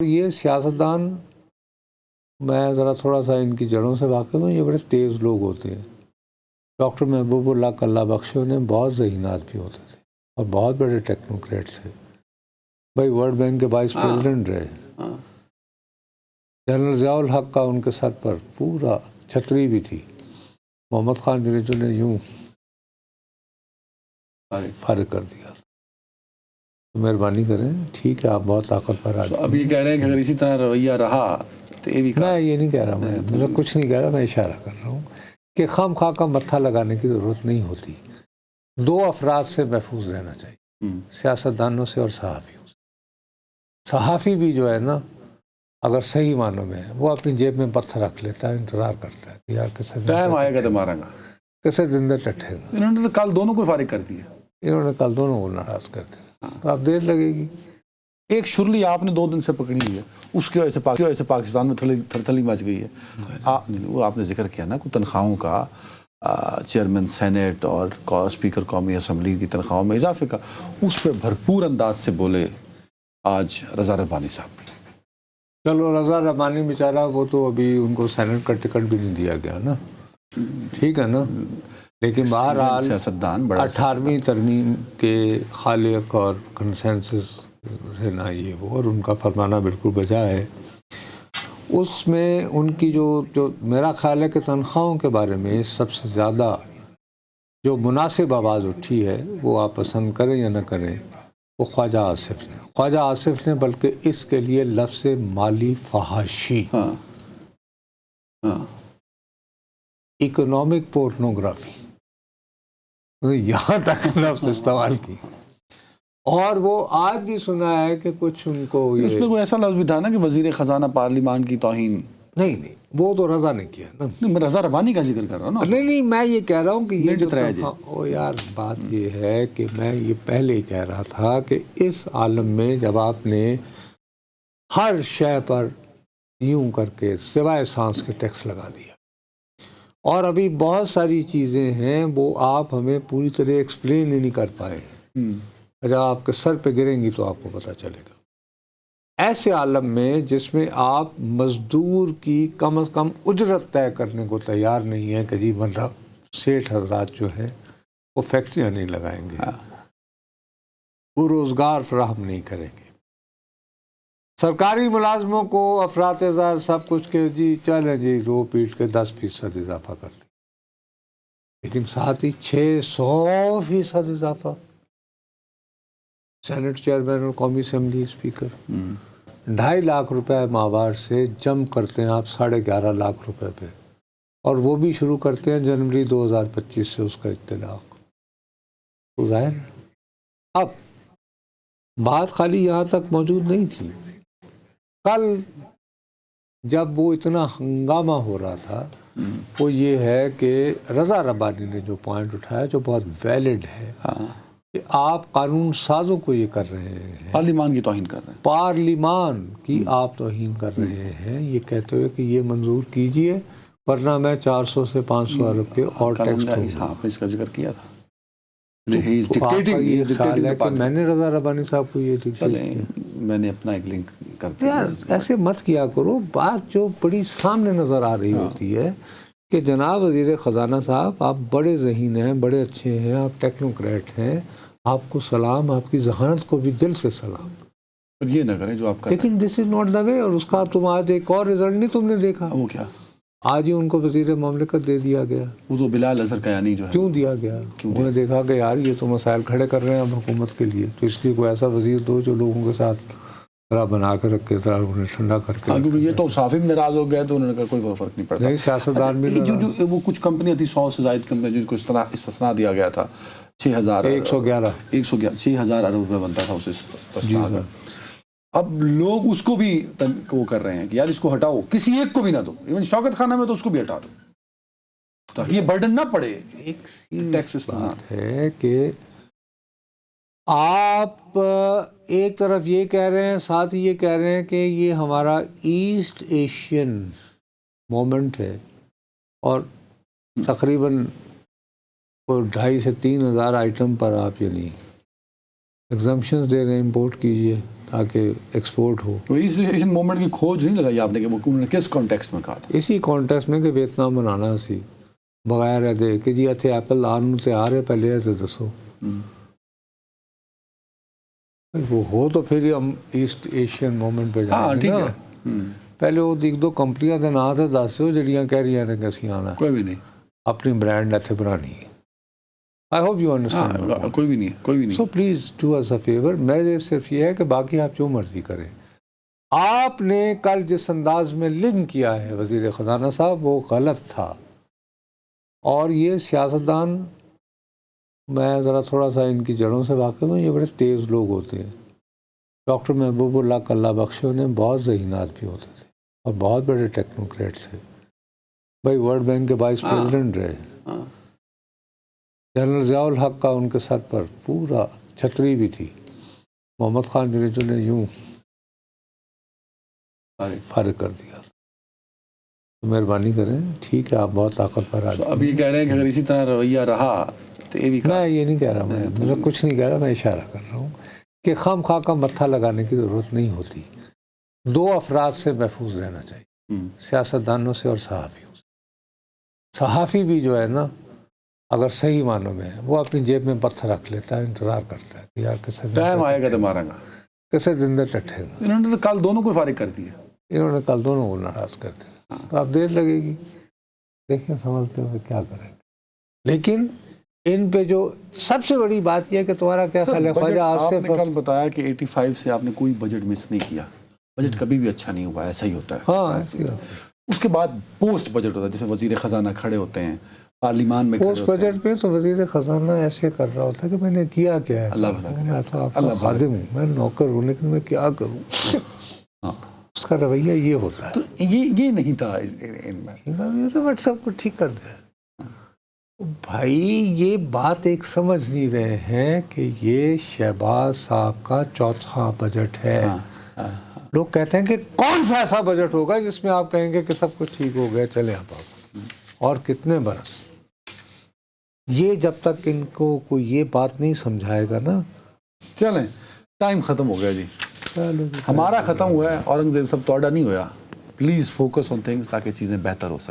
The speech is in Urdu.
یہ سیاستدان، میں ذرا تھوڑا سا ان کی جڑوں سے واقف ہوں، یہ بڑے تیز لوگ ہوتے ہیں۔ ڈاکٹر محبوب اللہ کا اللہ بخشے، انہیں بہت ذہینات بھی ہوتے تھے اور بہت بڑے ٹیکنوکریٹ تھے۔ بھائی ورلڈ بینک کے وائس پریزیڈنٹ رہے، جنرل ضیاء الحق کا ان کے سر پر پورا چھتری بھی تھی، محمد خان جنیجو نے یوں فارغ کر دیا۔ مہربانی کریں، ٹھیک ہے آپ بہت طاقتور آدمی۔ اب یہ کہہ رہے ہیں کہ اگر اسی طرح رویہ رہا تو یہ بھی میں یہ نہیں کہہ رہا، میں کچھ نہیں کہہ رہا، میں اشارہ کر رہا ہوں کہ خام خواہ کا متھا لگانے کی ضرورت نہیں ہوتی۔ دو افراد سے محفوظ رہنا چاہیے، سیاستدانوں سے اور صحافیوں سے۔ صحافی بھی جو ہے نا، اگر صحیح معنوں میں ہے، وہ اپنی جیب میں پتھر رکھ لیتا ہے، انتظار کرتا ہے کہ یار کیسے ٹائم آئے گا تو مارا گا، کیسے زندہ ٹٹھے گا۔ انہوں نے تو کل دونوں کو فارغ کر دیا، انہوں نے کل دونوں کو ناراض کر دیا، تو اب دیر لگے گی۔ ایک شرلی آپ نے 2 دن سے پکڑی ہوئی ہے، اس کی وجہ سے پاکستان میں تھرتھلی مچ گئی ہے۔ وہ آپ نے ذکر کیا نا کہ تنخواہوں کا، چیئرمین سینیٹ اور اسپیکر قومی اسمبلی کی تنخواہوں میں اضافے کا، اس پہ بھرپور انداز سے بولے آج رضا ربانی صاحب۔ چلو رضا ربانی بیچارہ، وہ تو ابھی ان کو سینیٹ کا ٹکٹ بھی نہیں دیا گیا نا، ٹھیک ہے نا، لیکن بہرحال سیاستدان بڑا 18ویں ترمیم کے خالق اور کنسنسس ہے نا یہ وہ، اور ان کا فرمانا بالکل بجا ہے۔ اس میں ان کی جو میرا خیال ہے کہ تنخواہوں کے بارے میں سب سے زیادہ جو مناسب آواز اٹھی ہے، وہ آپ پسند کریں یا نہ کریں، وہ خواجہ آصف نے بلکہ اس کے لیے لفظ مالی فحاشی، اکنامک پورنوگرافی، یہاں تک لفظ استعمال کی، اور وہ آج بھی سنا ہے کہ کچھ ان کو اس میں کوئی ایسا لفظ بھی تھا نا کہ وزیر خزانہ پارلیمان کی توہین۔ نہیں وہ تو رضا نے کیا نا، میں رضا ربانی کا ذکر کر رہا ہوں نا۔ نہیں میں یہ کہہ رہا ہوں کہ یہ یار بات یہ ہے کہ میں یہ پہلے ہی کہہ رہا تھا کہ اس عالم میں جب آپ نے ہر شے پر یوں کر کے سوائے سانس کے ٹیکس لگا دیا، اور ابھی بہت ساری چیزیں ہیں وہ آپ ہمیں پوری طرح ایکسپلین ہی نہیں کر پائے، جب آپ کے سر پہ گریں گی تو آپ کو پتہ چلے گا۔ ایسے عالم میں جس میں آپ مزدور کی کم از کم اجرت طے کرنے کو تیار نہیں ہے کہ جی ورنہ سیٹھ حضرات جو ہیں وہ فیکٹریاں نہیں لگائیں گے، وہ روزگار فراہم نہیں کریں گے، سرکاری ملازموں کو افراط زر سب کچھ کے جی چلیں جی رو پیٹ کے 10% اضافہ کر دیں، لیکن ساتھ ہی 600% اضافہ، سینٹ چیئرمین اور قومی اسمبلی اسپیکر 2.5 لاکھ روپے ماہوار سے جم کرتے ہیں آپ 11.5 لاکھ روپے پہ، اور وہ بھی شروع کرتے ہیں جنوری 2025 سے اس کا اطلاق۔ تو ظاہر اب بات خالی یہاں تک موجود نہیں تھی، کل جب وہ اتنا ہنگامہ ہو رہا تھا وہ یہ ہے کہ رضا ربانی نے جو پوائنٹ اٹھایا جو بہت ویلڈ ہے کہ آپ قانون سازوں کو یہ کر رہے ہیں، پارلیمان کی توہین کر رہے ہیں، پارلیمان کی آپ توہین کر رہے ہیں، یہ کہتے ہوئے کہ یہ منظور کیجئے ورنہ میں 400 سے 500 ارب کے اور ٹیکس دوں گا۔ آپ نے اس کا ذکر کیا تھا۔ آپ کا یہ خیال ہے کہ میں نے رضا ربانی صاحب کو یہ چلیں میں نے اپنا ایک لنک کر دیا۔ یار ایسے مت کیا کرو، بات جو بڑی سامنے نظر آ رہی ہوتی ہے کہ جناب وزیر خزانہ صاحب آپ بڑے ذہین ہیں، بڑے اچھے ہیں، آپ ٹیکنوکریٹ ہیں، آپ کو سلام، آپ کی ذہانت کو بھی دل سے سلام، پر یہ نہ کریں جو آپ کا، لیکن دس از ناٹ دا وے۔ اور اس کا تم آج ایک اور رزلٹ نہیں تم نے دیکھا، وہ کیا؟ آج ہی ان کو وزیر مملکت دے دیا گیا۔ وہ تو بلال اظہر قیانی جو ہے، کیوں دیا گیا؟ انہوں نے دیکھا کہ یار یہ تو مسائل کھڑے کر رہے ہیں ہم حکومت کے لیے، تو اس لیے کوئی ایسا وزیر دو جو لوگوں کے ساتھ ذرا بنا کے رکھے، ذرا انہیں ٹھنڈا کر کے، کیونکہ یہ تو صحافی بھی ناراض ہو گیا تو انہوں نے کہا کوئی فرق نہیں پڑتا۔ نہیں سیاستدان بھی جو وہ کچھ کمپنیاں تھی 100 سے زائد کمپنیاں جن کو استثناء دیا گیا تھا، 6,000 ارب روپے بنتا تھا اسے استثناء کا۔ اب لوگ اس کو بھی وہ کر رہے ہیں کہ یار اس کو ہٹاؤ، کسی ایک کو بھی نہ دو، ایون شوکت خانہ میں تو اس کو بھی ہٹا دو تاکہ یہ برڈن نہ پڑے۔ ایک ٹیکس بات ہے کہ آپ ایک طرف یہ کہہ رہے ہیں، ساتھ ہی یہ کہہ رہے ہیں کہ یہ ہمارا ایسٹ ایشین مومنٹ ہے، اور تقریباً 2,500 سے 3,000 آئٹم پر آپ یعنی ایگزمپشنز دے رہے ہیں، امپورٹ کیجئے۔ تاکہ ایکسپورٹ ہو. تو اس مومنٹ کی کھوج نہیں لگائی آپ نے کہ وہ انہوں نے کس کانٹیکسٹ میں کہا تھا؟ اسی کانٹیکسٹ میں کہ ویتنام بنانا سی بغیر دے کہ جی اتنے ایپل آن تیار ہے پہلے تو دسو. وہ ہو تو پھر ہم ایسٹ ایشین موومنٹ پہ جائیں گے نا. پہلے وہ ایک دو کمپنیاں کے نام سے دس دو جڑیاں کہہ رہی ہیں کہ اسی آنا کوئی بھی نہیں اپنی برانڈ اتنے بنانی ہے. I hope you understand. کوئی بھی نہیں. So please do us a favour. میرے صرف یہ ہے کہ باقی آپ جو مرضی کریں. آپ نے کل جس انداز میں لنک کیا ہے وزیر خزانہ صاحب وہ غلط تھا. اور یہ سیاستدان میں ذرا تھوڑا سا ان کی جڑوں سے واقف ہوں. یہ بڑے تیز لوگ ہوتے ہیں. ڈاکٹر محبوب اللہ کا اللہ بخشے انہیں بہت ذہین آدمی ہوتے تھے اور بہت بڑے ٹیکنوکریٹ تھے. بھائی ورلڈ بینک کے وائس پریزیڈنٹ رہے. جنرل ضیاء الحق کا ان کے سر پر پورا چھتری بھی تھی. محمد خان جنیجو نے یوں فارغ کر دیا. مہربانی کریں. ٹھیک ہے آپ بہت طاقتور آدمی. اب یہ کہہ رہے ہیں کہ اگر اسی طرح رویہ رہا تو یہ بھی میں یہ نہیں کہہ رہا. میں کچھ نہیں کہہ رہا. میں اشارہ کر رہا ہوں کہ خام خواہ کا متھا لگانے کی ضرورت نہیں ہوتی. دو افراد سے محفوظ رہنا چاہیے, سیاستدانوں سے اور صحافیوں سے. صحافی بھی جو ہے نا اگر صحیح معنوں میں ہے وہ اپنی جیب میں پتھر رکھ لیتا ہے, انتظار کرتا ہے کہ یار کیسے ٹائم آئے گا تو مارا گا, کیسے زندہ ٹٹھے گا. انہوں نے تو کل دونوں کو فارغ کر دیا. انہوں نے کل دونوں کو ناراض کر دیا. تو اب دیر لگے گی. دیکھیں سمجھتے ہوئے کیا کریں گے. لیکن ان پہ جو سب سے بڑی بات یہ ہے کہ تمہارا کیا خیال ہے خواجہ آپ آصف؟ نے کل بتایا کہ 85 سے آپ نے کوئی بجٹ مس نہیں کیا. بجٹ کبھی بھی اچھا نہیں ہوا, ایسا ہی ہوتا ہے. ہاں ایسی بات ہے. اس کے بعد پوسٹ بجٹ ہوتا ہے جس میں وزیر خزانہ کھڑے ہوتے ہیں, پارلیمان میں پوسٹ بجٹ پہ تو وزیر خزانہ ایسے کر رہا ہوتا ہے کہ میں نے کیا کیا ہے. میں تو آپ کا خادم ہوں, میں نوکر ہوں, لیکن میں کیا کروں. اس کا رویہ یہ ہوتا ہے. تو یہ نہیں تھا. بٹ سب کو ٹھیک کر دیا. بھائی یہ بات ایک سمجھ نہیں رہے ہیں کہ یہ شہباز صاحب کا چوتھا بجٹ ہے. لوگ کہتے ہیں کہ کون سا ایسا بجٹ ہوگا جس میں آپ کہیں گے کہ سب کچھ ٹھیک ہو گیا, چلیں آپ اور کتنے برس. یہ جب تک ان کو کوئی یہ بات نہیں سمجھائے گا نا. چلیں ٹائم ختم ہو گیا جی, ہمارا ختم ہوا ہے. اورنگزیب سب توڑا نہیں ہوا. پلیز فوکس آن تھنگس تاکہ چیزیں بہتر ہو سکیں.